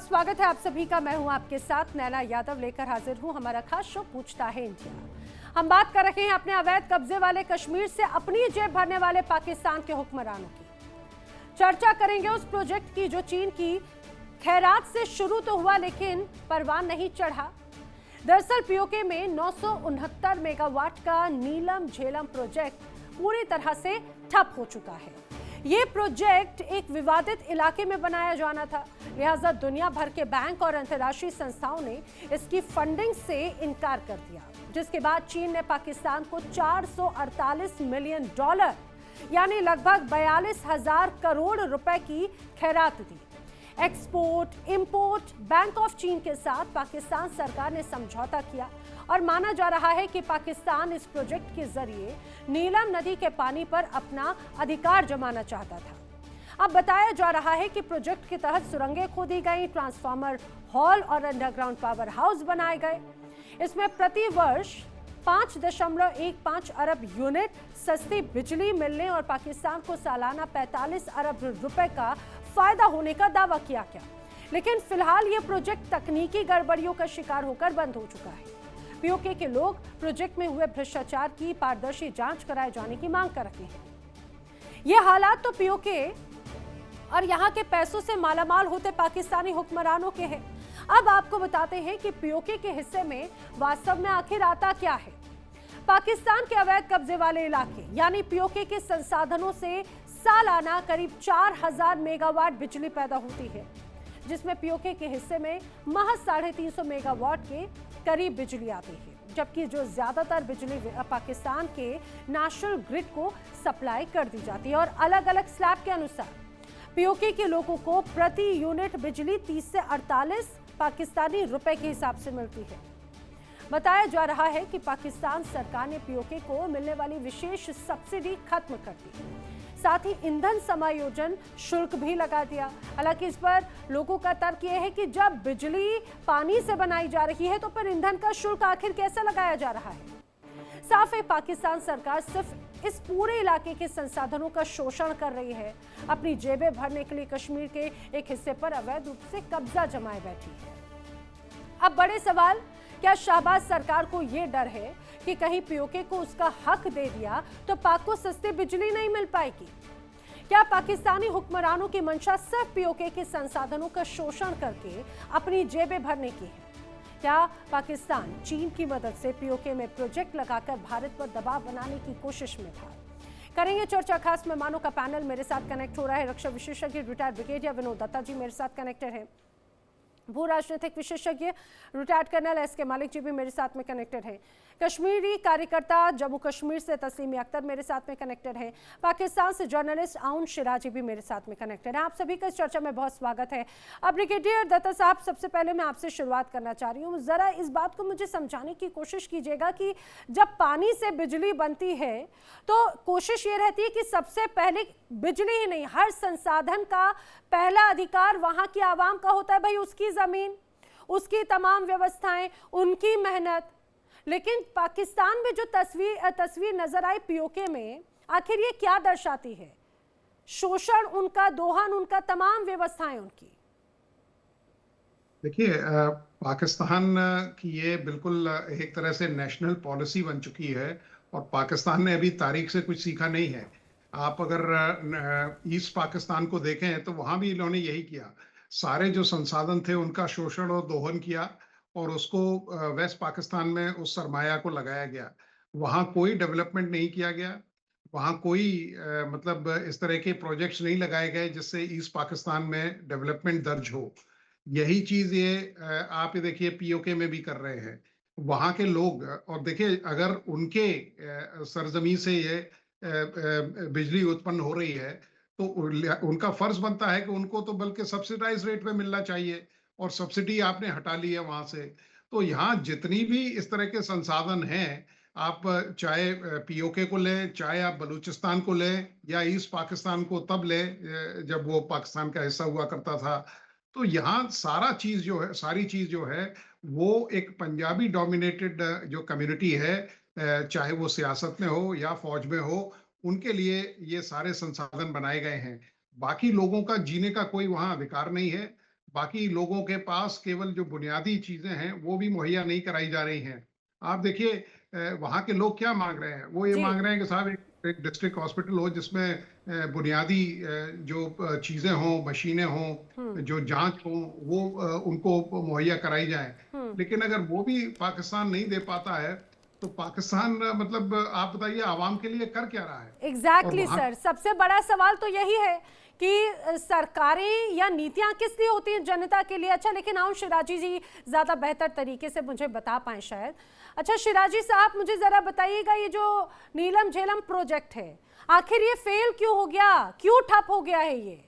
बहुत स्वागत है आप सभी का। मैं हूं आपके साथ नैना यादव, लेकर हाजिर हूं हमारा खास शो पूछता है इंडिया। हम बात कर रहे हैं अपने अवैध कब्जे वाले कश्मीर से अपनी जेब भरने वाले पाकिस्तान के हुक्मरानों की। चर्चा करेंगे उस प्रोजेक्ट की जो चीन की खैरात से शुरू तो हुआ लेकिन परवान नहीं चढ़ा। दरअसल पीओके में 969 मेगावाट का नीलम झेलम प्रोजेक्ट पूरी तरह से ठप हो चुका है। ये प्रोजेक्ट एक विवादित इलाके में बनाया जाना था, लिहाजा दुनिया भर के बैंक और अंतर्राष्ट्रीय संस्थाओं ने इसकी फंडिंग से इनकार कर दिया, जिसके बाद चीन ने पाकिस्तान को $448 मिलियन यानी लगभग 42,000 करोड़ रुपए की खैरात दी। एक्सपोर्ट इंपोर्ट बैंक ऑफ चीन के साथ पाकिस्तान सरकार ने समझौता किया और माना जा रहा है कि पाकिस्तान इस प्रोजेक्ट के जरिए नीलम नदी के पानी पर अपना अधिकार जमाना चाहता था। अब बताया जा रहा है कि प्रोजेक्ट के तहत सुरंगें खोदी गई, ट्रांसफार्मर हॉल और अंडरग्राउंड पावर हाउस बनाए गए। इसमें प्रति वर्ष 5.15 अरब यूनिट सस्ती बिजली मिलने और पाकिस्तान को सालाना 45 अरब रुपए का फायदा होने का दावा किया गया। लेकिन फिलहाल यह प्रोजेक्ट तकनीकी गड़बड़ियों का शिकार होकर बंद हो चुका है। पीओके के लोग प्रोजेक्ट में हुए भ्रष्टाचार की पारदर्शी जांच कराए जाने की मांग कर रहे हैं। ये हालात तो पीओके और यहां के पैसों से मालामाल होते पाकिस्तानी हुक्मरानों के हैं। अब आपको बताते हैं कि पीओके के हिस्से में वास्तव में आखिर आता क्या है। पाकिस्तान के अवैध कब्जे वाले इलाके यानी पीओके के संसाधनों से सालाना करीब 4,000 मेगावाट बिजली पैदा होती है, जिसमें पीओके के हिस्से में महज 350 मेगावाट के करीब बिजली आती है, जबकि जो ज्यादातर बिजली पाकिस्तान के नेशनल ग्रिड को सप्लाई कर दी जाती है। और अलग अलग स्लैब के अनुसार पीओके के लोगों को प्रति यूनिट बिजली 30 से 48 पाकिस्तानी रुपए के हिसाब से मिलती है। बताया जा रहा है कि पाकिस्तान सरकार ने पीओके को मिलने वाली विशेष सब्सिडी खत्म कर दी, साथ ही ईंधन समायोजन शुल्क भी लगा दिया। हालांकि इस पर लोगों का तर्क यह है कि जब बिजली पानी से बनाई जा रही है तो फिर ईंधन का शुल्क आखिर कैसे लगाया जा रहा है। साफ है पाकिस्तान सरकार सिर्फ इस पूरे इलाके के संसाधनों का शोषण कर रही है, अपनी जेबें भरने के लिए कश्मीर के एक हिस्से पर अवैध रूप से कब्जा जमाए बैठी है। अब बड़े सवाल, क्या शहबाज सरकार को यह डर है कि कहीं पीओके को उसका हक दे दिया तो पाक को सस्ती बिजली नहीं मिल पाएगी? क्या पाकिस्तानी हुक्मरानों की मंशा सिर्फ पीओके के संसाधनों का शोषण करके अपनी जेबें भरने की है? क्या पाकिस्तान चीन की मदद से पीओके में प्रोजेक्ट लगाकर भारत पर दबाव बनाने की कोशिश में था? करेंगे चर्चा। खास मेहमानों का पैनल मेरे साथ कनेक्ट हो रहा है। रक्षा विशेषज्ञ रिटायर्ड ब्रिगेडियर विनोद दत्ता जी मेरे साथ कनेक्टेड है। भू राजनीतिक विशेषज्ञ रिटायर्ड कर्नल एस.के. मालिक जी भी मेरे साथ में कनेक्टेड हैं। कश्मीरी कार्यकर्ता जम्मू कश्मीर से तस्लीमी अख्तर मेरे साथ में कनेक्टेड है। पाकिस्तान से जर्नलिस्ट आउन शिराजी भी मेरे साथ में कनेक्टेड है। आप सभी का इस चर्चा में बहुत स्वागत है। अब ब्रिगेडियर दत्ता साहब, सबसे पहले मैं आपसे शुरुआत करना चाह रही हूँ। जरा इस बात को मुझे समझाने की कोशिश कीजिएगा कि जब पानी से बिजली बनती है तो कोशिश ये रहती है कि सबसे पहले बिजली ही नहीं, हर संसाधन का पहला अधिकार वहां की आवाम का होता है। भाई उसकी जमीन, उसकी तमाम व्यवस्थाएं, उनकी मेहनत। लेकिन पाकिस्तान में जो तस्वीर नजर आई पीओके में, आखिर ये क्या दर्शाती है? शोषण उनका, दोहन उनका, तमाम व्यवस्थाएं उनकी। देखिए, पाकिस्तान की ये बिल्कुल एक तरह से नेशनल पॉलिसी बन चुकी है और पाकिस्तान ने अभी तारीख से कुछ सीखा नहीं है। आप अगर ईस्ट पाकिस्तान को देखें तो वहां भी इन्होंने यही किया। सारे जो संसाधन थे उनका शोषण और दोहन किया और उसको वेस्ट पाकिस्तान में उस सरमाया को लगाया गया। वहां कोई डेवलपमेंट नहीं किया गया, वहां कोई मतलब इस तरह के प्रोजेक्ट्स नहीं लगाए गए जिससे ईस्ट पाकिस्तान में डेवलपमेंट दर्ज हो। यही चीज ये आप ये देखिए पीओके में भी कर रहे हैं। वहां के लोग और देखिए, अगर उनके सरजमी से ये बिजली उत्पन्न हो रही है तो उनका फर्ज बनता है कि उनको तो बल्कि सब्सिडाइज रेट पे मिलना चाहिए, और सब्सिडी आपने हटा ली है वहां से। तो यहाँ जितनी भी इस तरह के संसाधन हैं, आप चाहे पीओके को लें, चाहे आप बलूचिस्तान को लें या ईस्ट पाकिस्तान को तब लें जब वो पाकिस्तान का हिस्सा हुआ करता था, तो यहाँ सारी चीज जो है वो एक पंजाबी डोमिनेटेड जो कम्युनिटी है, चाहे वो सियासत में हो या फौज में हो, उनके लिए ये सारे संसाधन बनाए गए हैं। बाकी लोगों का जीने का कोई वहां अधिकार नहीं है। बाकी लोगों के पास केवल जो बुनियादी चीजें हैं वो भी मुहैया नहीं कराई जा रही हैं। आप देखिए वहाँ के लोग क्या मांग रहे हैं, वो ये जी। मांग रहे हैं कि साहब एक डिस्ट्रिक्ट हॉस्पिटल हो जिसमें बुनियादी जो चीजें हों, मशीनें हों, जो जांच हो वो उनको मुहैया कराई जाए। लेकिन अगर वो भी पाकिस्तान नहीं दे पाता है तो पाकिस्तान मतलब आप बताइए आवाम के लिए कर क्या रहा है। और एग्जैक्टली वहाँ सर, सबसे बड़ा सवाल तो यही है कि सरकारें या नीतियां किस लिए होती हैं, जनता के लिए। अच्छा, लेकिन आऊं शिराजी जी ज्यादा बेहतर तरीके से मुझे बता पाए शायद। अच्छा शिराजी साहब, मुझे जरा बताइएगा, ये जो नीलम झेलम प्रोजेक्ट है आखिर ये फेल क्यों हो गया, क्यों ठप हो गया है ये?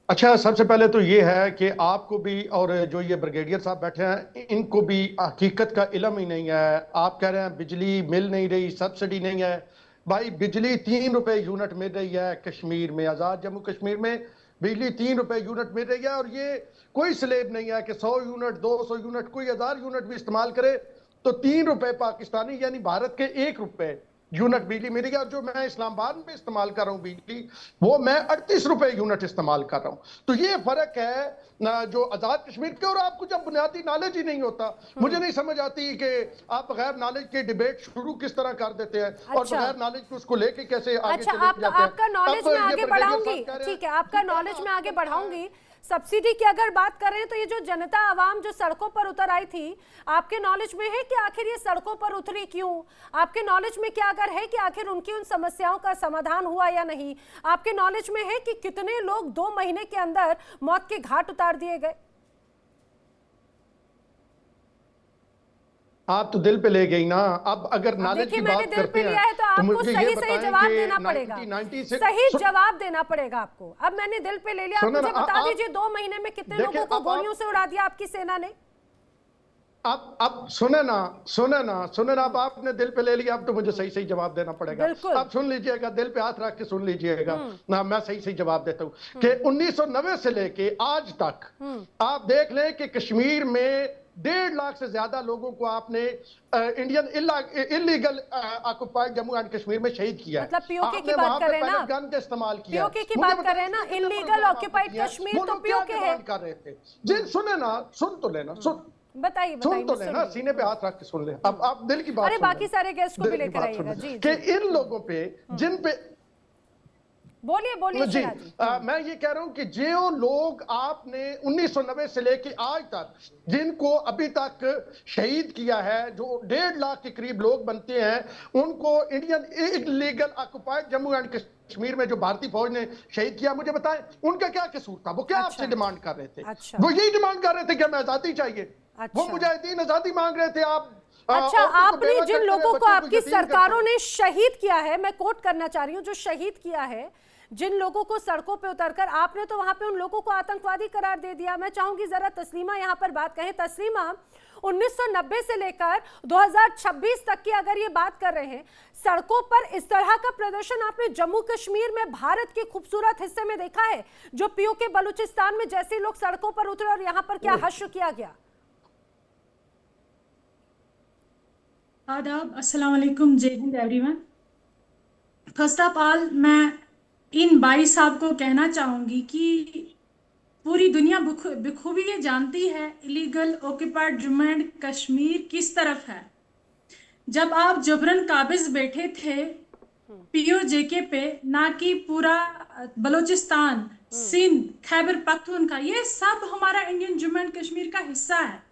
अच्छा, सबसे पहले तो ये है कि आपको भी और जो ये ब्रिगेडियर साहब बैठे हैं इनको भी हकीकत का इल्म ही नहीं है। आप कह रहे हैं बिजली मिल नहीं रही, सब्सिडी नहीं है। भाई बिजली 3 रुपए यूनिट मिल रही है कश्मीर में, आज़ाद जम्मू कश्मीर में बिजली 3 रुपए यूनिट मिल रही है। और ये कोई स्लेब नहीं है कि 100 यूनिट 200 यूनिट कोई 1000 यूनिट भी इस्तेमाल करे तो 3 रुपए पाकिस्तानी यानी भारत के 1 रुपए यूनिट बिजली मिलेगी। और जो मैं इस्लामाबाद में इस्तेमाल कर रहा हूँ बिजली, वो मैं 38 रुपए यूनिट इस्तेमाल कर रहा हूँ। तो ये फर्क है जो आजाद कश्मीर के। और आपको जब बुनियादी नॉलेज ही नहीं होता, मुझे नहीं समझ आती कि आप बगैर नॉलेज के डिबेट शुरू किस तरह कर देते हैं। अच्छा। और बगैर नॉलेज के उसको लेके कैसे आगे अच्छा, चले जाते हैं। आपका नॉलेज अब में ये आगे ब्रिगेडियर बढ़ाऊंगी, साहब कह रहे ठीक है, हैं, आपका नॉलेज में आगे बढ़ाऊंगी। सब्सिडी की अगर बात करें तो ये जो जनता आवाम जो सड़कों पर उतर आई थी, आपके नॉलेज में है कि आखिर ये सड़कों पर उतरी क्यों? आपके नॉलेज में क्या अगर है कि आखिर उनकी उन समस्याओं का समाधान हुआ या नहीं? आपके नॉलेज में है कि कितने लोग 2 महीने के अंदर मौत के घाट उतार दिए गए? आप तो दिल पे ले गई ना। अब अगर नॉलेज की मैंने बात दिल पे करते लिया हैं है तो तो आपको मुझे सही ये सही बताएं जवाब कि देना पड़ेगा। 1990 से सही जवाब देना पड़ेगा आपको। अब मैंने दिल पे ले लिया, आप मुझे बता दीजिए 2 महीने में कितने लोगों को गोलियों से उड़ा दिया आपकी सेना ने? अब सुने ना, अब आपने दिल पे ले लिया, अब तो मुझे सही सही जवाब देना पड़ेगा। अब सुन लीजिएगा, दिल पे हाथ रख के सुन लीजिएगा ना, मैं सही सही जवाब देता हूँ कि 1990 से लेके आज तक आप देख लें कि कश्मीर में 1.5 लाख से ज्यादा लोगों को आपने Indian illegal occupied Jammu and Kashmir में शहीद किया है। मतलब पीओके की आपने बात वहां कर पे रहे हैं ना, गन का इस्तेमाल किया है। पीओके की बात कर रहे हैं ना, इलीगल ऑक्युपाइड कश्मीर तो पीओके है। कर रहे थे जिन सुने ना, सुन तो लेना, बताइए सुन तो लेना, सीने पे हाथ रख के सुन ले। अब आप दिल की बात, अरे बाकी सारे गेस्ट को भी लेकर आइएगा। जी कि इन लोगों पे जिन पे बोलिए जी, मैं ये कह रहा हूं कि जो लोग आपने 1990 से लेके आज तक जिनको अभी तक शहीद किया है, जो 1.5 लाख के करीब लोग बनते हैं, उनको Indian illegal occupied Jammu and Kashmir में जो भारतीय फौज ने शहीद किया, मुझे बताएं उनका क्या कसूर था? वो क्या आपसे डिमांड कर रहे थे? वो यही डिमांड कर रहे थे कि हमें आजादी चाहिए। वो मुजाहिदीन आजादी मांग रहे थे। आप अच्छा, आपने जिन लोगों को आपकी सरकारों ने शहीद किया है, मैं कोट करना चाह रही हूं, जो शहीद किया है जिन लोगों को सड़कों पे उतरकर, आपने तो वहां पे उन लोगों को आतंकवादी करार दे दिया। मैं चाहूंगी जरा तस्लीमा यहां पर बात कहें। तस्लीमा, 1990 से लेकर 2026 तक की अगर ये बात कर रहे हैं, सड़कों पर इस तरह का प्रदर्शन आपने जम्मू कश्मीर में भारत के खूबसूरत हिस्से में देखा है? जो पीओके बलूचिस्तान में जैसे लोग सड़कों पर उतरे और यहाँ पर क्या हश्र किया गया? आदाब, अस्सलाम वालेकुम, जय Hind everyone. First of all मैं इन भाई साहब को कहना चाहूंगी कि पूरी दुनिया बखूबी ये जानती है illegal occupied Jammu and Kashmir किस तरफ है। जब आप जबरन काबिज बैठे थे पीओजेके पे, ना कि पूरा बलूचिस्तान, सिंध, खैबर पख्तूनख्वा, ये सब हमारा इंडियन जम्मू एंड कश्मीर का हिस्सा है।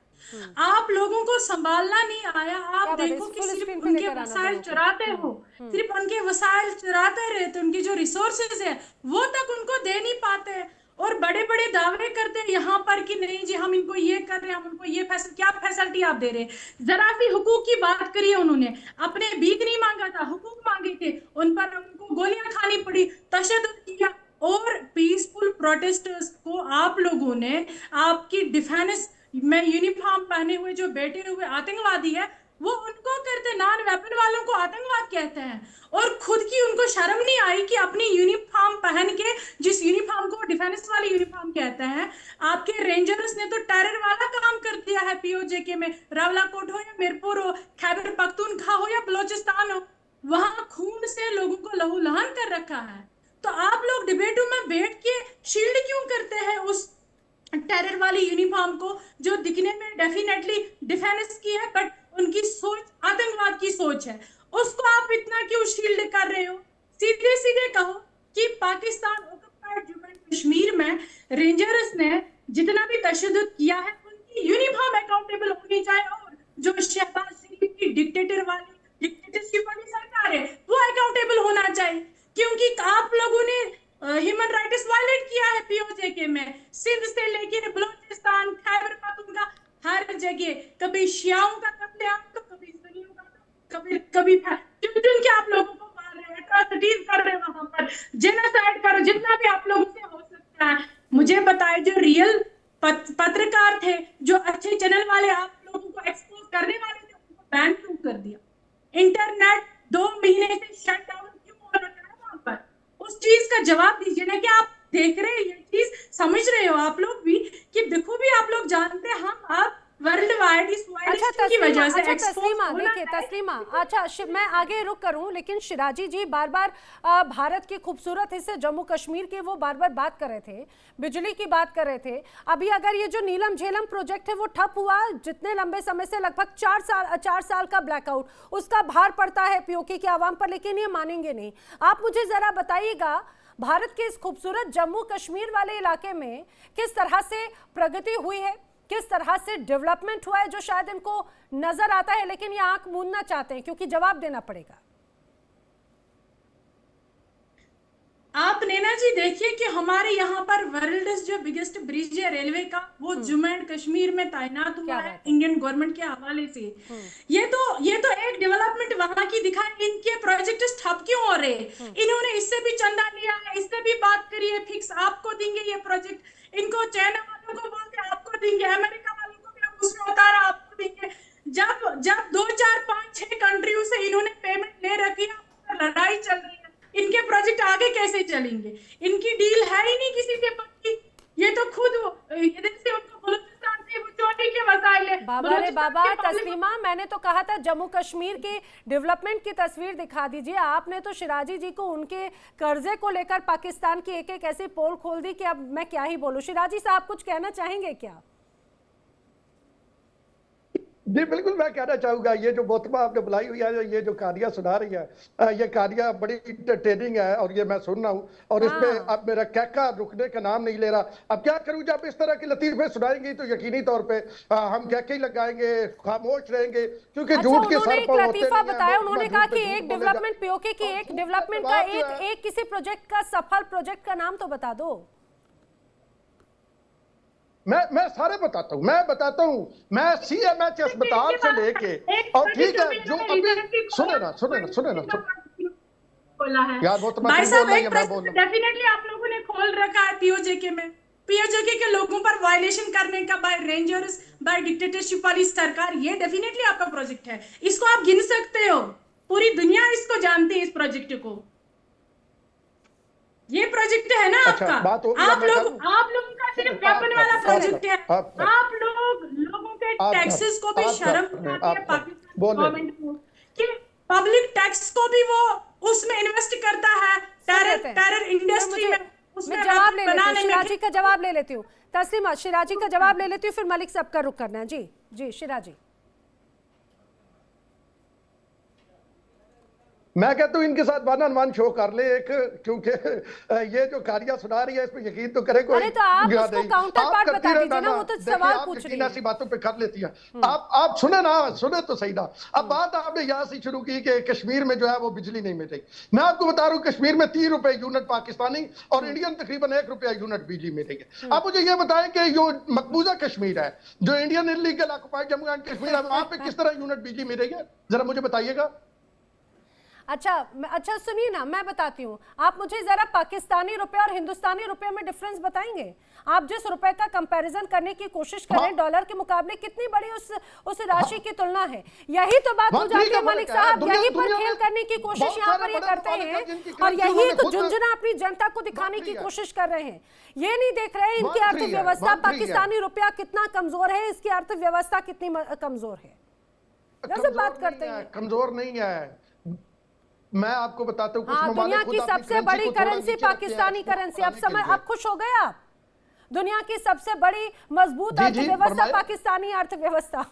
आप लोगों को संभालना नहीं आया। आप देखो कि सिर्फ उनके वसाइल चुराते हो, सिर्फ उनके वसाइल चुराते रहते, उनकी जो रिसोर्सेज है वो तक उनको दे नहीं पाते। और बड़े बड़े दावे करते हैं यहाँ पर कि नहीं जी हम इनको ये कर रहे हैं, हम उनको ये क्या फैसिलिटी आप दे रहे हैं? जरा सी हुकूक की बात करिए। उन्होंने अपने भीख नहीं मांगा था, हुकूक मांगे थे, उन पर उनको गोलियां खानी पड़ी, तशद्दुद किया। और पीसफुल प्रोटेस्टर्स को आप लोगों ने आपकी डिफेंस में यूनिफॉर्म पहने हुए जो बैठे हुए आतंकवादी है वो उनको करते, नॉन वेपन वालों को आतंकवाद कहते हैं। और खुद की उनको शर्म नहीं आई कि अपनी यूनिफॉर्म पहन के, जिस यूनिफॉर्म को डिफेंस वाली यूनिफॉर्म कहते हैं, आपके रेंजर्स ने तो टेरर वाला काम कर दिया है पीओजेके में। रावलाकोट हो या मीरपुर हो, खैबर पख्तूनख्वा हो या बलूचिस्तान हो, वहां खून से लोगों को लहूलुहान कर रखा है। तो आप लोग डिबेटों में बैठ के शील्ड क्यों करते हैं उस टेरर वाली यूनिफॉर्म को, जो दिखने में डेफिनेटली डिफेंस की है बट उनकी सोच आतंकवाद की सोच है, उसको आप इतना क्यों शील्ड कर रहे हो? सीधे सीधे कहो कि पाकिस्तान ऑक्युपाइड जम्मू एंड कश्मीर में रेंजर्स ने जितना भी तशद्दुद किया है उनकी यूनिफॉर्म अकाउंटेबल होनी चाहिए, और जो शहबाज शरीफ की डिक्टेटरशिप वाली सरकार है वो अकाउंटेबल होना चाहिए, क्योंकि आप लोगों ने ह्यूमन राइट्स वायलेट किया है पीओजे में, सिंध से लेकर बलूचिस्तान, खैबर पख्तूनख्वा, हर जगह कभी शियाओं का कत्लेआम, तो कभी सुन्नियों का, कभी चुन के आप लोगों को मार रहे हैं, एट्रोसिटीज कर रहे हैं, वहां पर जेनोसाइड कर, जितना भी आप लोगों से हो सकता है। मुझे बताए जो रियल पत्रकार थे, जो अच्छे चैनल वाले आप लोगों को एक्सपोज करने वाले थे, उनको बैन क्यों कर दिया? इंटरनेट 2 महीने से शट डाउन क्यों हो रहा है वहां पर? उस चीज का जवाब दीजिए ना, कि आप देख रहे हैं ये चीज, समझ रहे हो आप लोग भी कि बखूबी आप लोग जानते हैं हम आप वर्ल्ड वाइड इस वायलेशन की वजह से तस्लीमा, देखिए तस्लीमा, अच्छा मैं आगे रुक करूं, लेकिन शिराजी जी बार बार भारत के खूबसूरत हिस्से जम्मू कश्मीर के वो बार बार बात कर रहे थे, बिजली की बात कर रहे थे। अभी अगर ये जो नीलम झेलम प्रोजेक्ट है वो ठप हुआ, जितने लंबे समय से लगभग 4 साल का ब्लैकआउट, उसका भार पड़ता है पीओके की आवाम पर, लेकिन ये मानेंगे नहीं। आप मुझे जरा बताइएगा, भारत के इस खूबसूरत जम्मू कश्मीर वाले इलाके में किस तरह से प्रगति हुई है, किस तरह से डेवलपमेंट हुआ है, जो शायद इनको नजर आता है लेकिन ये आंख मूंदना चाहते हैं क्योंकि जवाब देना पड़ेगा। आप नैना जी देखिए कि हमारे यहाँ पर वर्ल्ड जो बिगेस्ट ब्रिज है रेलवे का, वो जम्मू एंड कश्मीर में तैनात हुआ है इंडियन गवर्नमेंट के हवाले से। ये तो एक डेवलपमेंट वहां की दिखा। इनके प्रोजेक्ट ठप क्यों हो रहे? इन्होंने इससे भी चंदा लिया है, इससे भी बात करी है, फिक्स आपको देंगे ये प्रोजेक्ट। इनको चाइना वालों को बोलते आपको देंगे, अमेरिका वालों को भी अब उसमें उतारा आपको देंगे। जब 2, 4, 5, 6 कंट्रियों से इन्होंने पेमेंट ले रखी है, लड़ाई चल रही है, इनके प्रोजेक्ट आगे कैसे चलेंगे? इनकी डील है ही नहीं किसी से पक्की। ये तो खुद इधर से उनको बलूचिस्तान से वो चोरी के वसाइल है। बाबा रे बाबा, तस्लीमा, मैंने तो कहा था जम्मू कश्मीर के डेवलपमेंट की तस्वीर दिखा दीजिए। आपने तो शिराजी जी को उनके कर्जे को लेकर पाकिस्तान की एक ऐसी पोल खोल दी कि अब मैं क्या ही बोलूं। शिराजी साहब कुछ कहना चाहेंगे क्या? जी बिल्कुल, मैं कहना चाहूंगा, ये जो मोहतरमा आपने बुलाई हुई है, ये जो कहानियां सुना रही है, ये कहानियां बड़ी इंटरटेनिंग है और ये मैं सुन रहा हूँ, और इसमें अब मेरा कहका रुकने का नाम नहीं ले रहा। अब क्या करूं, जब इस तरह की लतीफे सुनाएंगी तो यकीनी तौर पे हम कहके ही लगाएंगे, खामोश रहेंगे, क्योंकि झूठ के सर पर लतीफा बताया। उन्होंने कहा कि एक डेवलपमेंट पीओके की एक डेवलपमेंट का एक किसी प्रोजेक्ट का सफल प्रोजेक्ट का नाम तो बता दो। मैं सारे बताता हूँ, मैं सीएमएच अस्पताल से लेके, और ठीक है जो अभी सुने ना बोला है यार, वो तो भाई साहब, एक प्रश्न डेफिनेटली आप लोगों ने खोल रखा है पीओजे में। पीओजे के लोगों पर वायलेशन करने का बाय रेंजर्स, बाय डिक्टेटरशिप वाली सरकार, ये डेफिनेटली आपका प्रोजेक्ट है। इसको आप गिन सकते हो, पूरी दुनिया इसको जानती है इस प्रोजेक्ट को। ये प्रोजेक्ट है ना आपका। आप लोगों का सिर्फ वेपन वाला प्रोजेक्ट है। आप लोगों के टैक्सेस को भी शर्म आती है पाकिस्तान गवर्नमेंट को कि पब्लिक टैक्स को भी वो उसमें इन्वेस्ट करता है, टेरर इंडस्ट्री में। मैं जवाब ले लेती हूँ, शिराजी का जवाब ले लेती हूँ। तस्लीमा, शिराजी का जवाब ले लेती हूँ, फिर मलिक साहब का रुख करना है। जी शिराजी। मैं कहता हूँ इनके साथ बाना अनुमान शो कर ले एक, क्योंकि ये जो कहानियां सुना रही है इसमें यकीन तो करे कोई। अरे तो आप उसको काउंटर पार्ट बता दीजिए ना, वो तो सवाल पूछ रही है। ऐसी बातों पे कर लेती है। आप सुने तो सही ना। अब बात आपने यहाँ से शुरू की कि कश्मीर में जो है वो बिजली नहीं मिल रही। मैं आपको बता रहा हूँ कश्मीर में 3 रुपए यूनिट पाकिस्तानी और इंडियन तकरीबन 1 रुपया यूनिट बिजली मिल रही है। आप मुझे ये बताएं कि जो मकबूजा कश्मीर है, जो Indian illegal occupied Jammu and Kashmir है, वहां पे किस तरह यूनिट बिजली मिल रही है, जरा मुझे बताइएगा। अच्छा सुनिए ना, मैं बताती हूँ। आप मुझे जरा पाकिस्तानी रुपए और हिंदुस्तानी रुपए में डिफरेंस बताएंगे। आप जिस रुपए का कंपैरिजन करने की कोशिश करें डॉलर के मुकाबले, कितनी बड़ी उस राशि की तुलना है। यही तो बात हो जाती है मलिक साहब, यही पर खेल करने की कोशिश यहाँ पर ये करते हैं, और यही तो झुंझुना अपनी जनता को दिखाने की कोशिश कर रहे हैं। ये नहीं देख रहे इनकी अर्थव्यवस्था, पाकिस्तानी रुपया कितना कमजोर है, इसकी अर्थव्यवस्था कितनी कमजोर है। बात करते हैं, कमजोर नहीं है। मैं आपको बताता हूँ, कुछ हाँ, दुनिया ममालिक की खुद अपनी सबसे बड़ी को थोड़ा करेंसी नीचे रखते हैं पाकिस्तानी एक्सपोर्ट करेंसी। अब बढ़ाने के समय, लिए। अब खुश हो गए आप? दुनिया की सबसे बड़ी मजबूत जी, जी, अर्थव्यवस्था फरमाइए। पाकिस्तानी अर्थव्यवस्था।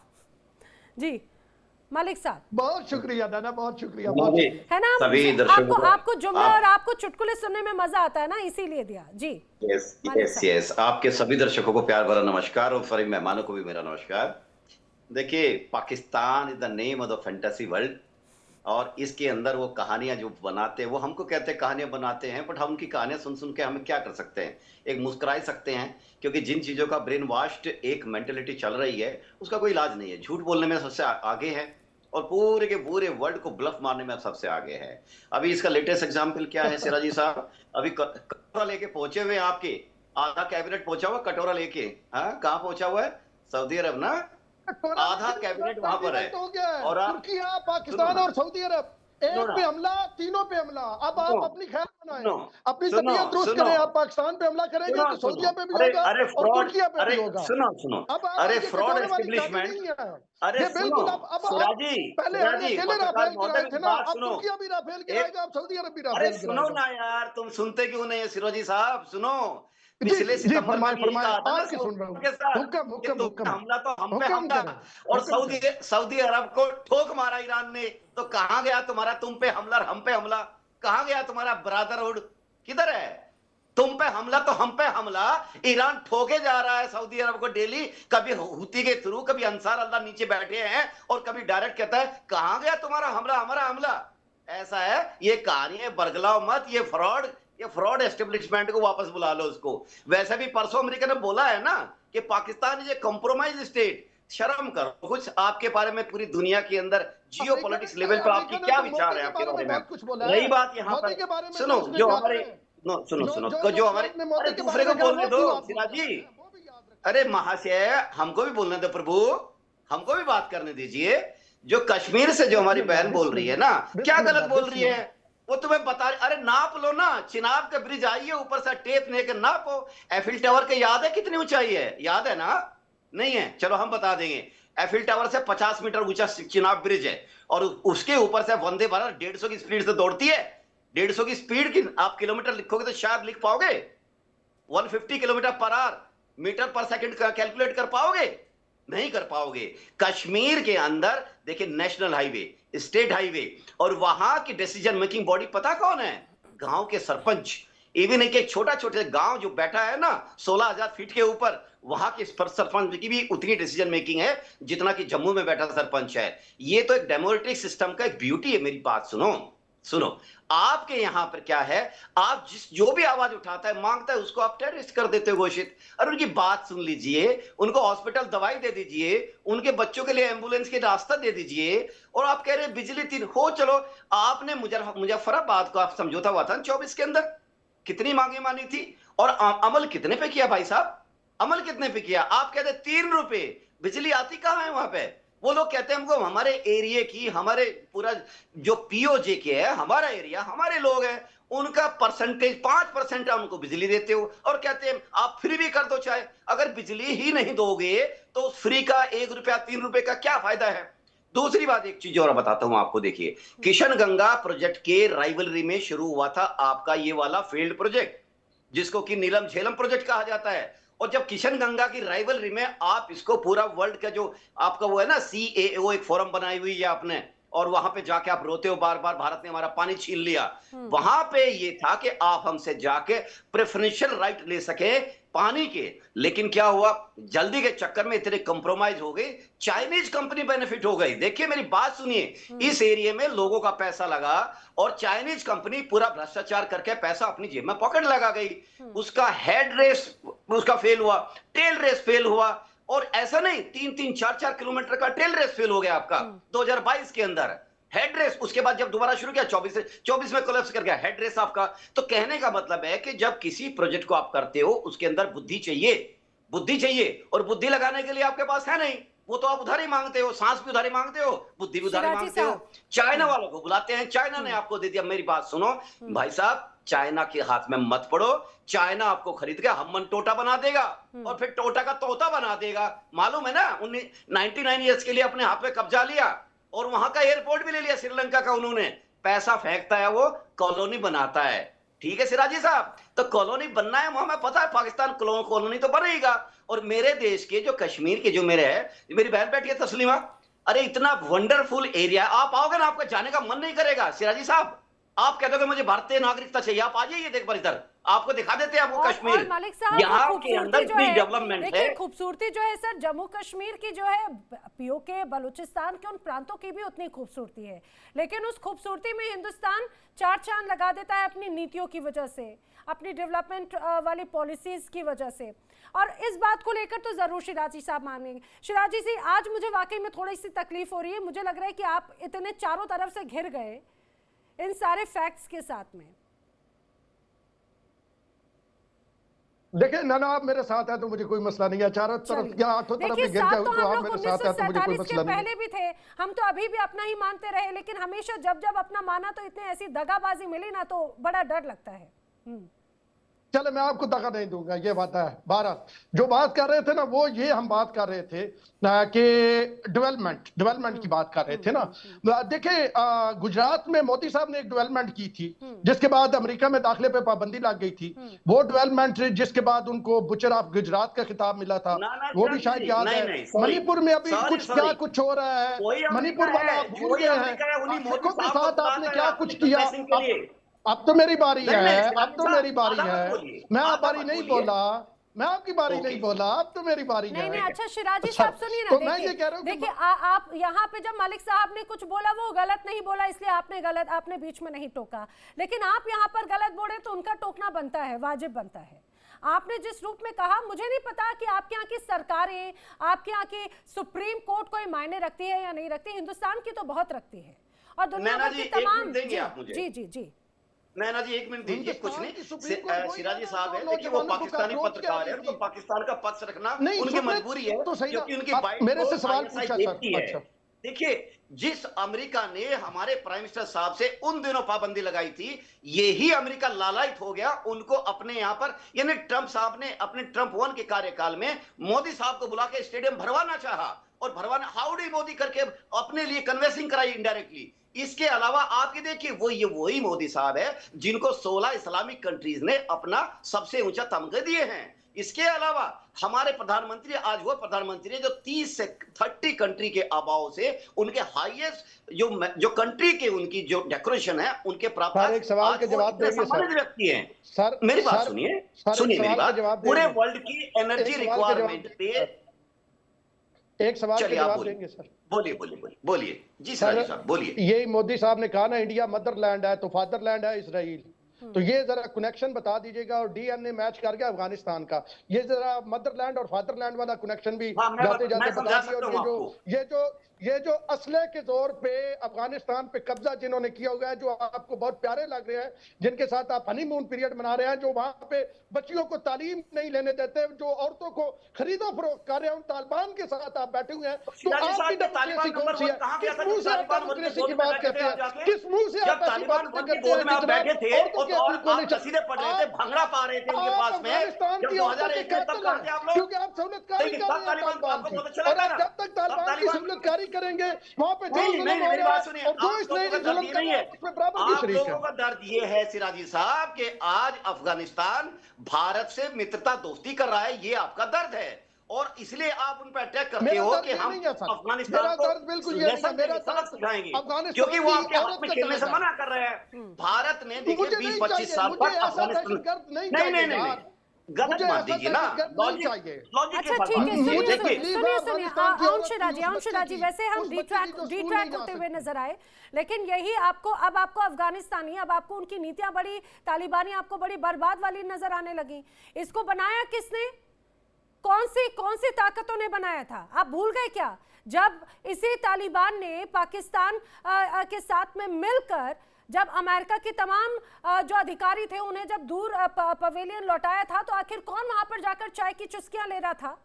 जी मालिक साहब, बहुत शुक्रिया दादा, बहुत शुक्रिया, जी, बहुत शुक्रिया। है ना, सभी आपको दर्शकों को आपको जुमले आप और आपको चुटकुले सुनने में मजा आता है ना, इसीलिए दिया। जी यस मालिक यस साहब। यस आपके सभी दर्शकों को प्यार भरा नमस्कार और सभी मेहमानों को भी मेरा नमस्कार। देखिए, Pakistan is the name of the fantasy world, और इसके अंदर वो कहानियां जो बनाते हैं, वो हमको कहते हैं कहानियां बनाते हैं, बट हम उनकी कहानियां सुन सुन के हम क्या कर सकते हैं? एक मुस्कुरा सकते हैं, क्योंकि जिन चीजों का ब्रेन वॉश्ड एक मेंटेलिटी चल रही है, उसका कोई इलाज नहीं है। झूठ बोलने में सबसे आगे है, और पूरे के पूरे वर्ल्ड को ब्लफ मारने में सबसे आगे है। अभी इसका लेटेस्ट एग्जाम्पल क्या है सिराजी साहब? अभी कटोरा लेके पहुंचे हुए आपके, आधा कैबिनेट पहुंचा हुआ कटोरा लेके। हाँ, कहाँ पहुंचा हुआ है? सऊदी अरब ना। आधा कैबिनेट वहां पर है, हो गया है। और आप तुर्की, पाकिस्तान और सऊदी अरब, एक सुनो ना। पे हमला, तीनों पे हमला। अब सुनो, आप अपनी खैर बनाएं, सुनो, अपनी सुनो, तबीयत दुरुस्त सुनो, करें। आप पाकिस्तान पे हमला करेंगे सुनो, तो सुनो। सऊदीया पे भी अरे होगा अरे और फ्रॉड, तुर्किया पे अरे भी होगा। सुनो सुनो, अब अरे ये फ्रॉड कटोरे वाली चाबी एस्टेब्लिशमेंट, नहीं है अरे ये, सुनो बिल्कुल। अब सिराजी, पहले हमने सिराजी अकेले पत्रकार राफेल महोदय गिराए थे की ना, बात अब सुनो। तुर्किया भी राफेल एक, गिराएगा, अब सऊदी अरब भी अरे राफेल सुनो गिराएगा। ना यार, तुम सुनते क्यों नहीं है सिरोजी साहब? सुनो, जी पिछले जी, सितंबर में फरमाए भी यही फरमाए, कहा था ना आपकी सुन रहा सऊदी हूँ। के साथ हुक्म कि हुक्म तुम पे हुक्म हमला तो हम पे हुक्म हमला, करें, और हुक्म करें। सऊदी अरब को ठोक मारा ईरान ने। तो कहां गया तुम्हारा तुम पे हमला और हम पे हमला? कहां गया तुम्हारा ब्रदरहुड? किधर है? तुम पे हमला तो हम पे हमला। ईरान ठोके जा रहा है सऊदी अरब को डेली, कभी हुती के थ्रू, कभी अंसार अल्लाह नीचे बैठे हैं, और कभी डायरेक्ट कहता है कहां गया तुम्हारा हमला, हमारा हमला। ऐसा है, ये कहानी है, बरगलाओ मत। ये फ्रॉड एस्टेब्लिशमेंट को वापस बुला लो उसको। वैसे भी परसों अमेरिका ने बोला है ना कि Pakistan is a compromise state. शर्म करो कुछ, आपके बारे में पूरी दुनिया के अंदर जियो पॉलिटिक्स लेवल पर आपके क्या विचार है आपके बारे में? कुछ बोला रही है बात यहाँ मोदी पर, के बारे में, सुनो, उसने जो कहा हमारे है, सुनो सुनो जो जो हमारे, ट्रंप ने अरे मोदी के दूसरे बारे को में कहा, बोलने वो दो क्यों आप सिराज बोल जी। रहे हैं? वो भी याद रखें। अरे महाशय, हमको भी बोलने दो प्रभु, हमको भी बात करने दीजिए। जो कश्मीर से जो हमारी बहन बोल रही है ना, क्या गलत बोल रही है वो तुम्हें बता। अरे नाप लो ना, चिनाब का ब्रिज आइए, ऊपर से टेप लेकर नापो। एफिल टावर के याद है कितनी ऊंचाई है? याद है ना? नहीं है? चलो हम बता देंगे। एफिल टावर से 50 मीटर ऊंचा चिनाब ब्रिज है, और उसके ऊपर से वंदे भारत 150 की स्पीड से दौड़ती है। 150 की स्पीड की आप किलोमीटर लिखोगे तो शायद लिख पाओगे? 150 किलोमीटर पर आवर, मीटर पर सेकंड का कैलकुलेट कर पाओगे? नहीं कर पाओगे। कश्मीर के अंदर देखिए, नेशनल हाईवे, स्टेट हाईवे, और वहां की डिसीजन मेकिंग बॉडी पता कौन है? गांव के सरपंच। इवन एक छोटा छोटे गांव जो बैठा है ना 16,000 फीट के ऊपर, वहां के सरपंच की भी उतनी डिसीजन मेकिंग है जितना कि जम्मू में बैठा सरपंच है। ये तो एक डेमोक्रेटिक सिस्टम का एक ब्यूटी है। मेरी बात सुनो, आपके यहां पर क्या है, आप जो भी आवाज उठाता है, मांगता है, उसको आप टेररिस्ट कर देते हो घोषित। और उनकी बात सुन लीजिए, उनको हॉस्पिटल दवाई दे दीजिए, उनके बच्चों के लिए एम्बुलेंस के रास्ता दे दीजिए, और आप कह रहे हैं बिजली 3 हो। चलो, आपने मुजफ्फराबाद को आप समझौता हुआ था 24 के अंदर, कितनी मांगे मानी थी, और अमल कितने पे किया भाई साहब? अमल कितने पे किया? आप कहते 3 रुपए, बिजली आती कहां है वहां पे? वो लोग कहते हैं हमको हमारे एरिया की, हमारे पूरा जो पीओजे के है, हमारा एरिया, हमारे लोग हैं, उनका परसेंटेज 5% है, उनको बिजली देते हो, और कहते हैं आप फ्री भी कर दो चाहे। अगर बिजली ही नहीं दोगे तो फ्री का 1 रुपया 3 रुपए का क्या फायदा है? दूसरी बात, एक चीज और बताता हूं आपको। देखिए, किशन गंगा प्रोजेक्ट के राइवलरी में शुरू हुआ था आपका ये वाला फील्ड प्रोजेक्ट, जिसको कि नीलम झेलम प्रोजेक्ट कहा जाता है। और जब किशन गंगा की राइवलरी में आप इसको पूरा वर्ल्ड का जो आपका वो है ना CAO, एक फोरम बनाई हुई है आपने, और वहां पे जाके आप रोते हो बार बार, भारत ने हमारा पानी छीन लिया। वहां पे ये था कि आप हमसे जाके प्रेफरेंशियल राइट ले सके पानी के। लेकिन क्या हुआ, जल्दी के चक्कर में इतने कंप्रोमाइज हो गई, चाइनीज कंपनी बेनिफिट हो गई। देखिए मेरी बात सुनिए, इस एरिया में लोगों का पैसा लगा, और चाइनीज कंपनी पूरा भ्रष्टाचार करके पैसा अपनी जेब में पॉकेट लगा गई। उसका हेड रेस उसका फेल हुआ, टेल रेस फेल हुआ, और ऐसा नहीं 3-3, 4-4 किलोमीटर का टेल रेस फेल हो गया आपका 2022 के अंदर। हेड रेस उसके बाद जब दोबारा शुरू किया 24 में कोलैप्स कर गया हेड रेस आपका। तो कहने का मतलब है कि जब किसी प्रोजेक्ट को आप करते हो, उसके अंदर बुद्धि चाहिए, और बुद्धि लगाने के लिए आपके पास है नहीं। वो तो आप उधारी मांगते हो, सांस भी उधारी मांगते हो, बुद्धि भी उधारी मांगते हो। चाइना वालों को बुलाते हैं, चाइना ने आपको दे दिया। मेरी बात सुनो भाई साहब, चाइना के हाथ में मत पड़ो। चाइना आपको खरीद के हमन टोटा बना देगा, और फिर टोटा का तोता बना देगा। मालूम है ना, 99 ईयर्स के लिए अपने हाथ में कब्जा लिया, और वहां का एयरपोर्ट भी ले लिया श्रीलंका का उन्होंने। पैसा फेंकता है, वो कॉलोनी बनाता है। ठीक है सिराजी साहब, तो कॉलोनी बनना है, हमें पता है पाकिस्तान कॉलोनी तो बनेगा। और मेरे देश के जो कश्मीर के जो मेरे है, मेरी बहन बैठी है तस्लीमा, अरे इतना वंडरफुल एरिया, आप आओगे ना आपका जाने का मन नहीं करेगा। सिराजी साहब आप कह दोगे मुझे भारतीय नागरिकता चाहिए, आप आ जाइए एक बार इधर, आपको दिखा देते हैं आपको कश्मीर। और मालिक साहब यहाँ के अंदर भी डेवलपमेंट है। खूबसूरती जो है सर जम्मू कश्मीर की जो है, पीओके बलूचिस्तान के उन प्रांतों की भी उतनी खूबसूरती है, लेकिन उस खूबसूरती में हिंदुस्तान चार चांद लगा देता है अपनी नीतियों की वजह से, अपनी डेवलपमेंट वाली पॉलिसीज की वजह से। और इस बात को लेकर तो जरूर शिराजी साहब मानेंगे। शिराजी जी, आज मुझे वाकई में थोड़ी सी तकलीफ हो रही है, मुझे लग रहा है कि आप इतने चारों तरफ से घिर गए इन सारे फैक्ट्स के साथ में। देखिए ना आप मेरे साथ है तो मुझे कोई मसला नहीं है, चारों तरफ या आठों तरफ गिर जाओ तो आप मेरे साथ है तो मुझे कोई मसला नहीं। पहले भी थे, हम तो अभी भी अपना ही मानते रहे, लेकिन हमेशा जब जब अपना माना तो इतने ऐसी दगाबाजी मिली ना तो बड़ा डर लगता है। चले मैं आपको दगा नहीं दूंगा, ये बात है। भारत जो बात कर रहे थे ना, वो ये हम बात कर रहे थे कि डेवलपमेंट की बात कर रहे थे ना। देखिए गुजरात में मोदी साहब ने एक डेवलपमेंट की थी, जिसके बाद अमेरिका में दाखिले पे पाबंदी लग गई थी। वो डेवलपमेंट जिसके बाद उनको बुचर ऑफ गुजरात का खिताब मिला था, वो भी शायद याद है। मणिपुर में अभी कुछ हो रहा है, मणिपुर वाला आप भूल गए हैं। सिखों के साथ आपने क्या कुछ किया। अब तो मेरी बारी है, अब तो मेरी बारी है, मैं आप बारी नहीं बोला, मैं आपकी बारी नहीं बोला, अब तो मेरी बारी है। नहीं, अच्छा शिराजी साहब सुनिए ना, मैं ये कह रहा हूँ देखिए आप यहाँ पे जब मलिक साहब ने कुछ बोला वो गलत नहीं बोला, इसलिए आपने बीच में नहीं टोका, लेकिन आप यहाँ पर गलत बोले तो उनका टोकना बनता है, वाजिब बनता है। आपने जिस रूप में कहा, मुझे नहीं पता कि आपके यहाँ की सरकारें, आपके यहाँ की सुप्रीम कोर्ट कोई मायने रखती है या नहीं रखती, हिंदुस्तान की तो बहुत रखती है, और दुनिया भर की तमाम। जी नैना जी एक मिनट दीजिए, कुछ नहीं। सिराजी साहब है, देखिए वो पाकिस्तानी पत्रकार है, तो पाकिस्तान का पक्ष रखना उनकी मजबूरी है, क्योंकि उनकी मेरे से सवाल पूछा है। देखिए जिस अमेरिका ने हमारे प्राइम मिनिस्टर साहब से उन दिनों पाबंदी लगाई थी, यही अमेरिका लालायित हो गया उनको अपने यहां पर, यानी ट्रंप साहब ने अपने ट्रंप 1 के कार्यकाल में मोदी साहब को बुला के स्टेडियम भरवाना चाहा, और भरवाना हाउडी मोदी करके अपने लिए कन्वेंसिंग कराई इनडायरेक्टली। इसके अलावा आपके देखिए वो ये वही मोदी साहब है जिनको 16 इस्लामिक कंट्रीज ने अपना सबसे ऊंचा तमगे दिए हैं। इसके अलावा हमारे प्रधानमंत्री, आज वो प्रधानमंत्री है जो 30 से 30 कंट्री के अभाव से उनके हाईएस्ट जो कंट्री के उनकी जो डेकोरेशन है उनके प्राप्त एक सवाल के जवाब देंगे सर। व्यक्ति हैं सर, मेरी बात सुनिए मेरी बात। पूरे वर्ल्ड की एनर्जी रिक्वायरमेंट पे एक सवाल का जवाब देंगे सर। बोलिए जी सर, बोलिए। ये मोदी साहब ने कहा ना इंडिया मदरलैंड है तो फादरलैंड है इसराइल, तो ये जरा कनेक्शन बता दीजिएगा, और डीएनए मैच करके अफगानिस्तान का ये जरा मदरलैंड और फादरलैंड वाला कनेक्शन भी जाते जाते बता दीजिए। और ये जो असले के जोर पे अफगानिस्तान पे कब्जा जिन्होंने किया हुआ है, जो आपको बहुत प्यारे लग रहे हैं, जिनके साथ आप हनीमून पीरियड मना रहे हैं, जो वहां पे बच्चियों को तालीम नहीं लेने देते, जो औरतों को खरीदो फरोख्त कर रहे हैं, उन तालिबान के साथ आप बैठे हुए हैं। तो आपकी डेमोक्रेसी कौन सी है? किस मुंह से आप डेमोक्रेसी की बात करते हैं? किस मुंह से आप ऐसी बातें करते हैं? भंगड़ा पा रहे थे उनके पास में, अफगानिस्तान की औरतों के कातिल हैं, क्योंकि आप सहूलतकारी कर रहे हैं तालिबान की, और आप जब तक तालिबान की सहूलतकारी करेंगे वहां पे जो जुल्म हो रहा है और जो इसराइली जुल्म कर रहा है उसमें बराबर की शरीक है। आप लोगों का दर्द ये है सिराजी साहब कि आज अफगानिस्तान भारत से मित्रता दोस्ती कर रहा है, ये आपका दर्द है, और इसलिए आप उन पर अटैक करते हो कि हम अफगानिस्तान को बिल्कुल सबक सिखाएंगे, क्योंकि वो आपके हाथ में खेलने से मना कर रहे हैं। भारत ने देखिए 20-25 साल तक अफगानिस्तान नहीं गलत मत दीजिए ना, लॉजिक अच्छा ठीक है, सुनिए अंशुराजी, वैसे हम डिट्रैक होते हुए नजर आए, लेकिन यही आपको अफगानिस्तानी, अब आपको उनकी नीतियां बड़ी तालिबानी, आपको बड़ी बर्बाद वाली नजर आने लगी। इसको बनाया किसने? कौन सी ताकतों ने बनाया था? आप भूल गए क्या? जब इसी तालिबान ने पाकिस्तान के साथ में मिलकर जब अमेरिका के तमाम जो अधिकारी थे उन्हें जब दूर पवेलियन लौटाया था, तो आखिर कौन वहां पर जाकर चाय की चुस्कियां ले रहा था?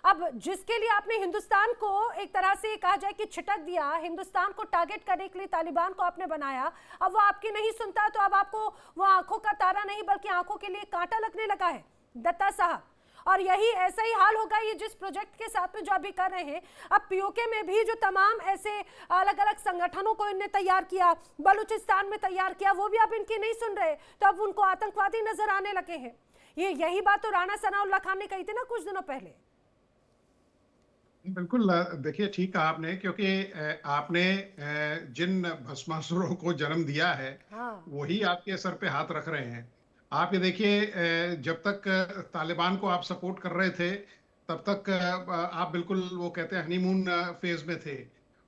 अब जिसके लिए आपने हिंदुस्तान को एक तरह से कहा जाए कि छिटक दिया, हिंदुस्तान को टारगेट करने के लिए तालिबान को आपने बनाया, अब वो आपकी नहीं सुनता, तो अब आपको वो आंखों का तारा नहीं बल्कि आंखों के लिए कांटा लगने लगा है दत्ता साहब। और यही ऐसा ही हाल होगा ये जिस प्रोजेक्ट के साथ में जो अभी कर रहे हैं। अब पीओके में भी जो तमाम ऐसे अलग अलग संगठनों को इनने तैयार किया, बलूचिस्तान में तैयार किया, वो भी अब इनकी नहीं सुन रहे, तो अब उनको आतंकवादी नजर आने लगे हैं। यही बात तो राणा सनाउल्लाह खान ने कही थी ना कुछ दिनों पहले। बिल्कुल, देखिए ठीक कहा आपने, क्योंकि आपने जिन भस्मासुरों को जन्म दिया है, हाँ। वही आपके सर पे हाथ रख रहे हैं। आप ये देखिए, जब तक तालिबान को आप सपोर्ट कर रहे थे, तब तक आप बिल्कुल वो कहते हैं हनीमून फेज में थे।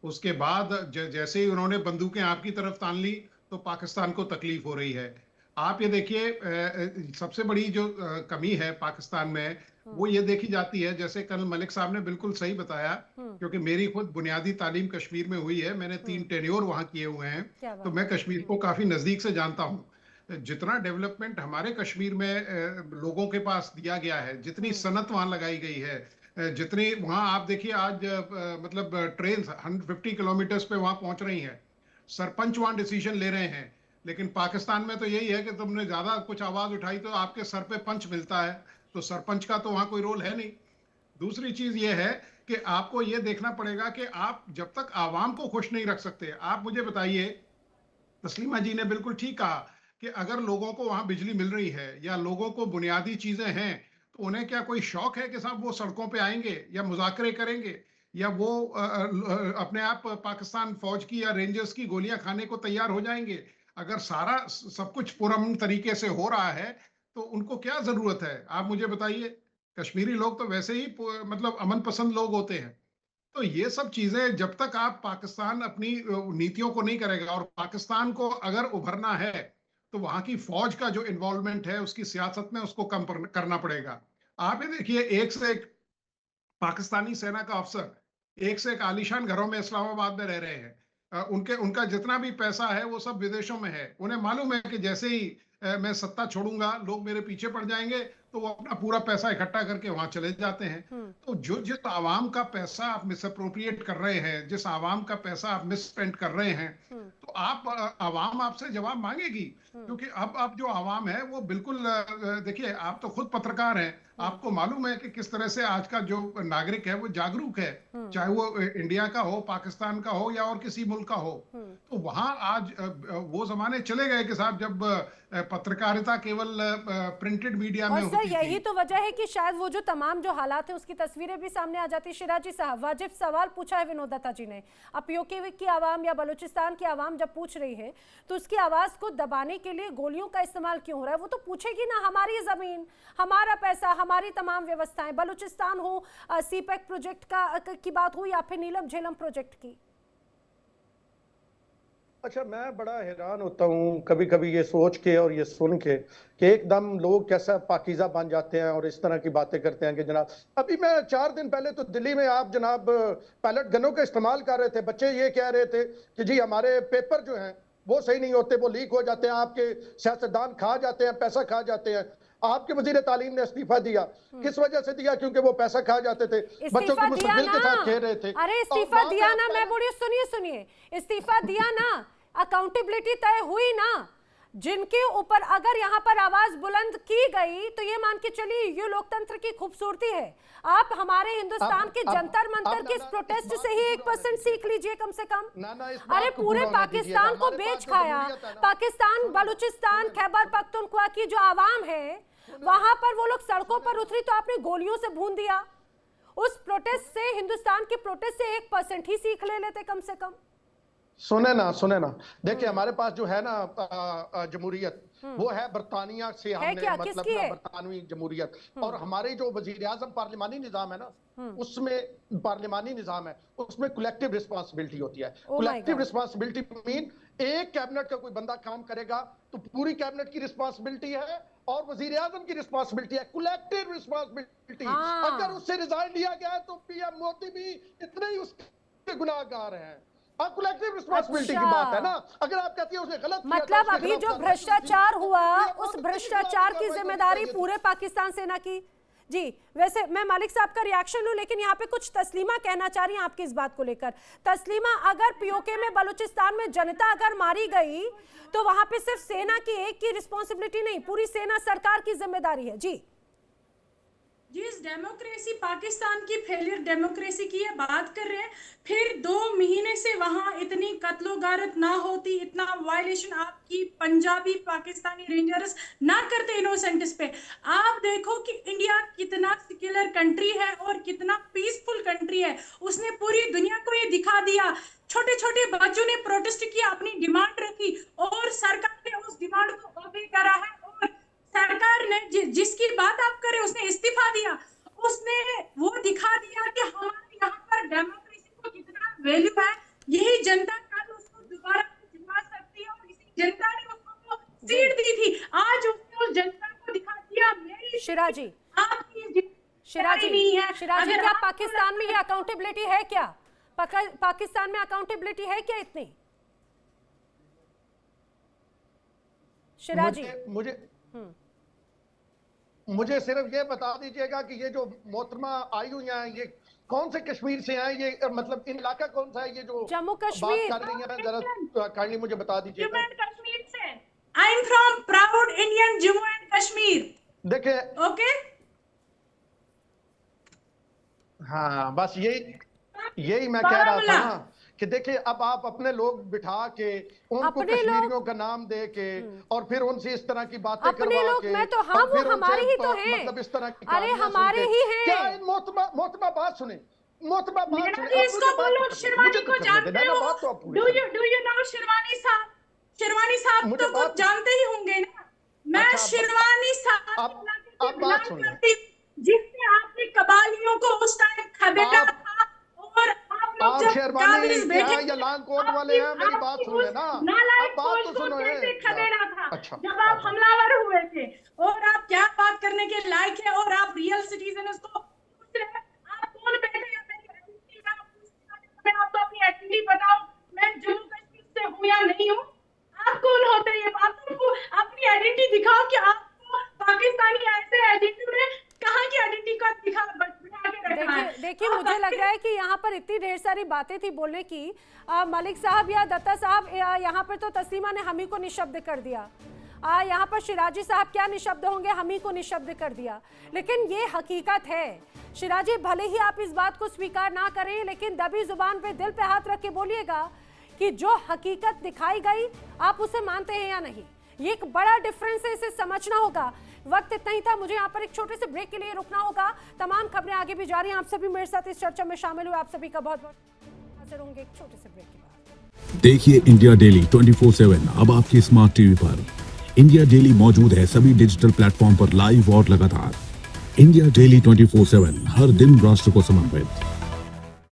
उसके बाद जैसे ही उन्होंने बंदूकें आपकी तरफ तान ली, तो पाकिस्तान को तकलीफ हो रही है। आप ये देखिए, सबसे बड़ी जो कमी है पाकिस्तान में, वो ये देखी जाती है, जैसे कर्नल मलिक साहब ने बिल्कुल सही बताया, क्योंकि मेरी खुद बुनियादी तालीम कश्मीर में हुई है, मैंने 3 टेन्योर वहां किए हुए हैं, तो मैं कश्मीर को काफी नजदीक से जानता हूँ। जितना डेवलपमेंट हमारे कश्मीर में लोगों के पास दिया गया है, जितनी सनत वहां लगाई गई है, जितनी वहां आप देखिए आज मतलब ट्रेन 150 किलोमीटर पे वहां पहुंच रही हैं, सरपंच वहां डिसीजन ले रहे हैं। लेकिन पाकिस्तान में तो यही है कि तुमने ज्यादा कुछ आवाज उठाई तो आपके सर पे पंच मिलता है, तो सरपंच का तो वहां कोई रोल है नहीं। दूसरी चीज ये है कि आपको ये देखना पड़ेगा कि आप जब तक आवाम को खुश नहीं रख सकते, आप मुझे बताइए, तस्लीमा जी ने बिल्कुल ठीक कहा कि अगर लोगों को वहां बिजली मिल रही है या लोगों को बुनियादी चीजें हैं, तो उन्हें क्या कोई शौक है कि साहब वो सड़कों पे आएंगे या मुज़ाकरे करेंगे या वो अपने आप पाकिस्तान फौज की या रेंजर्स की गोलियां खाने को तैयार हो जाएंगे? अगर सारा सब कुछ पुरअमन तरीके से हो रहा है, तो उनको क्या जरूरत है? आप मुझे बताइए। कश्मीरी लोग तो वैसे ही मतलब अमन पसंद लोग होते हैं। तो ये सब चीजें जब तक आप पाकिस्तान अपनी नीतियों को नहीं करेगा, और पाकिस्तान को अगर उभरना है, तो वहां की फौज का जो इन्वॉल्वमेंट है उसकी सियासत में, उसको कम करना पड़ेगा। आप ये देखिए, एक से एक पाकिस्तानी सेना का अफसर एक से एक आलीशान घरों में इस्लामाबाद में रह रहे हैं। उनका जितना भी पैसा है वो सब विदेशों में है। उन्हें मालूम है कि जैसे ही मैं सत्ता छोड़ूंगा, लोग मेरे पीछे पड़ जाएंगे, तो वो अपना पूरा पैसा इकट्ठा करके वहां चले जाते हैं। तो जिस आवाम का पैसा आप मिसअप्रोप्रिएट कर रहे हैं, जिस आवाम का पैसा आप मिसस्पेंड कर रहे हैं, तो आप आवाम आपसे जवाब मांगेगी। क्योंकि अब जो आवाम है वो बिल्कुल, देखिए आप तो खुद पत्रकार हैं, आपको मालूम है कि किस तरह से आज का जो नागरिक है वो जागरूक है, चाहे वो इंडिया का हो, पाकिस्तान का हो या और किसी मुल्क का हो। तो वहां आज वो जमाने चले गए कि साहब जब पत्रकारिता केवल प्रिंटेड मीडिया में होती थी। यही तो वजह है कि शायद वो जो तमाम जो हालात है उसकी तस्वीरें भी सामने आ जाती। शिराजी साहब, वाजिब सवाल पूछा है विनोद दत्ता जी ने। अब पीओके की आवाम या बलूचिस्तान की आवाम जब पूछ रही है, तो उसकी आवाज को दबाने के लिए गोलियों का इस्तेमाल क्यों हो रहा है? वो तो पूछेगी ना, हमारी जमीन, हमारा पैसा, हमारी तमाम व्यवस्थाएं, बलूचिस्तान हो, सीपेक प्रोजेक्ट की बात हो या फिर नीलम झेलम प्रोजेक्ट की। अच्छा, मैं बड़ा हैरान होता हूँ कभी कभी ये सोच के और ये सुन के कि एकदम लोग कैसा पाकीज़ा बन जाते हैं और इस तरह की बातें करते हैं कि जनाब, अभी मैं 4 दिन पहले तो दिल्ली में आप जनाब पैलेट गनों का इस्तेमाल कर रहे थे, बच्चे ये कह रहे थे कि जी हमारे पेपर जो हैं वो सही नहीं होते, वो लीक हो जाते हैं, आपके सियासतदान खा जाते हैं, पैसा खा जाते हैं। आपके वजीर तालीम ने इस्तीफा दिया, किस वजह से दिया? क्योंकि वो पैसा खा जाते थे, बच्चों के मुस्तकबिल के साथ खेल रहे थे। अरे इस्तीफा दिया ना, मैं बोलिए, सुनिए, इस्तीफा दिया ना, अकाउंटेबिलिटी तय हुई ना। जिनके ऊपर अगर यहाँ पर आवाज बुलंद की गई, तो ये मान के चलिए ये लोकतंत्र की खूबसूरती है। आप हमारे हिंदुस्तान के जंतर मंतर के इस प्रोटेस्ट से ही 1% सीख लीजिए कम से कम। अरे पूरे पाकिस्तान को बेच खाया। पाकिस्तान, बलूचिस्तान, खैबर पख्तूनख्वा की जो आवाम है, वहां पर वो लोग सड़कों पर उतरी तो आपने गोलियों से भून दिया। उस प्रोटेस्ट से, हिंदुस्तान के प्रोटेस्ट से 1% ही सीख ले लेते कम से कम। सुने ना, देखिए हमारे पास जो है ना जमहूरियत, वो है बरतानिया से, हमने मतलब बरतानवी जमहूरियत। और हमारे जो वजीर आजम पार्लिमानी निजाम है ना, उसमें पार्लिमानी निजाम है, उसमें कलेक्टिव रिस्पांसिबिलिटी होती है। कलेक्टिव रिस्पांसिबिलिटी मीन एक कैबिनेट का कोई बंदा काम करेगा तो पूरी कैबिनेट की रिस्पांसिबिलिटी है और वजीर आजम की रिस्पांसिबिलिटी है, कलेक्टिव रिस्पांसिबिलिटी। अगर उससे रिजाइन लिया गया तो पीएम मोदी भी इतने ही उसके गुनाहगार हैं। कलेक्टिव रिस्पांसिबिलिटी की बात है ना। अगर आप कहती हैं उसे गलत किया, मतलब अभी जो भ्रष्टाचार हुआ, उस भ्रष्टाचार की जिम्मेदारी पूरे पाकिस्तान सेना की। जी, वैसे मैं मालिक साहब का रिएक्शन लूं, लेकिन यहाँ पे कुछ तस्लीमा कहना चाह रही हैं आपकी इस बात को लेकर। तस्लीमा, अगर पीओके में, बलूचिस्तान में जनता अगर मारी गई, तो वहां पे सिर्फ सेना की एक की रिस्पॉन्सिबिलिटी नहीं, पूरी सेना सरकार की जिम्मेदारी है। जी जिस डेमोक्रेसी पाकिस्तान की फेलियर डेमोक्रेसी की ये बात कर रहे हैं, फिर 2 महीने से वहां इतनी कत्लो गारत ना होती, इतना वायलेशन आपकी पंजाबी पाकिस्तानी रेंजर्स ना करते इनोसेंट्स पे। आप देखो कि इंडिया कितना सेक्युलर कंट्री है और कितना पीसफुल कंट्री है, उसने पूरी दुनिया को ये दिखा दिया। छोटे छोटे बच्चों ने प्रोटेस्ट किया, अपनी डिमांड रखी और सरकार ने उस डिमांड को ओबे करा है। और सरकार ने जिसकी बात आप कर रहे हैं उसने इस्तीफा दिया, उसने वो दिखा दिया कि हमारे यहाँ पर डेमोक्रेसी को कितना वैल्यू है। यही जनता कल उसको दोबारा जिता सकती है और इसी जनता ने उसको सीट दी थी। आज उसने उस जनता को दिखा दिया मेरी शिरा जी, आपकी शिरा जी, नहीं है। शिरा जी, अगर क्या आप- पाकिस्तान में ये अकाउंटेबिलिटी है क्या? पाकिस्तान में अकाउंटेबिलिटी है क्या इतनी? शिरा जी, मुझे सिर्फ ये बता दीजिएगा कि ये जो मोहतरमा आई हुई हैं ये कौन से कश्मीर से हैं, ये मतलब इन इलाका कौन सा है, ये जो जम्मू कश्मीर बात कर रही हैं, जरा काइंडली मुझे बता जम्मू दीजिएगा। एंड कश्मीर से। I am from proud Indian Jammu and Kashmir. देखिए, ओके, हाँ बस यही मैं कह रहा था ना कि देखिए अब आप अपने लोग बिठा के उनको अपने कश्मीरियों का नाम दे के और फिर उनसे इस तरह की बातें अपने करवा लोग, के मैं तो हाँ, और फिर वो हमारे उनसे ही तो हैं। मतलब इस तरह की अरे कहानियां हमारे सुन के- ही हैं। क्या मोहतरमा बात सुने, मोहतरमा बात मैडम सुने, जी, आप इसको मुझे बात बोलो, तो करने दो, शिरवानी मुझे तो को करने जानते देना, हो? बात तो आप पूरी डू करें। यू नो शिरवानी साहब? शिरवानी साहब मुझे तो कुछ बात- जानते ही होंगे ना। मैं अच्छा, शिरवानी साहब आप के बात बिलोंग सुन करती हूँ, जिससे आपने कबालियों को उस टाइम खदेड़ा आप- था। और आप लोग आप जब शेरवानी काबिज के बैठे हैं या लांगकोट वाले हैं, मेरी बात सुन लेना। नालायक अब बात तो फौज को सुनो कैसे है। खदेड़ा था अच्छा, जब आप हमलावर हुए थे। और आप क्या बात करने के लायक है और आप रियल सिटीजन उसको पूछ रहे हैं। आप कौन बैठे हैं मेरी आइडेंटिटी का मैं आपको अपनी आइडेंटिटी बताओ, मैं जम्मू कश्मीर से हूँ या नहीं हूँ। आप कौन होते हैं? आप तुमको अपनी आइडेंटिटी दिखाओ कि आपको पाकिस्तानी ऐसे एटीट्यूड है, कहाँ की आइडेंटिटी का दिखा बिठा के रखा है। देखिए मुझे लग रहा है कि यहाँ पर इतनी ढेर सारी बातें थी बोलने की। मलिक साहब या दत्ता साहब, यहाँ पर तो तस्लीमा ने हम ही को निशब्द कर दिया। यहाँ पर शिराजी साहब क्या निशब्द होंगे, हम ही को निशब्द कर दिया। लेकिन ये हकीकत है शिराजी, भले ही आप इस बात को स्वीकार ना करें, लेकिन दबी जुबान पे दिल पे हाथ रख के बोलिएगा कि जो हकीकत दिखाई गई आप उसे मानते हैं या नहीं। ये एक बड़ा डिफरेंस है, इसे समझना होगा। वक्त इतना ही था, मुझे यहाँ पर एक छोटे से ब्रेक के लिए रुकना होगा। तमाम खबरें आगे भी जारी हैं, आप सभी मेरे साथ इस चर्चा में शामिल हुए, आप सभी का बहुत बहुत हाजिर होंगे एक छोटे से ब्रेक के बाद। देखिए इंडिया डेली 24/7 अब आपकी स्मार्ट टीवी पर। इंडिया डेली मौजूद है सभी डिजिटल प्लेटफॉर्म पर लाइव और लगातार। इंडिया डेली 24/7 हर दिन राष्ट्र को समर्पित।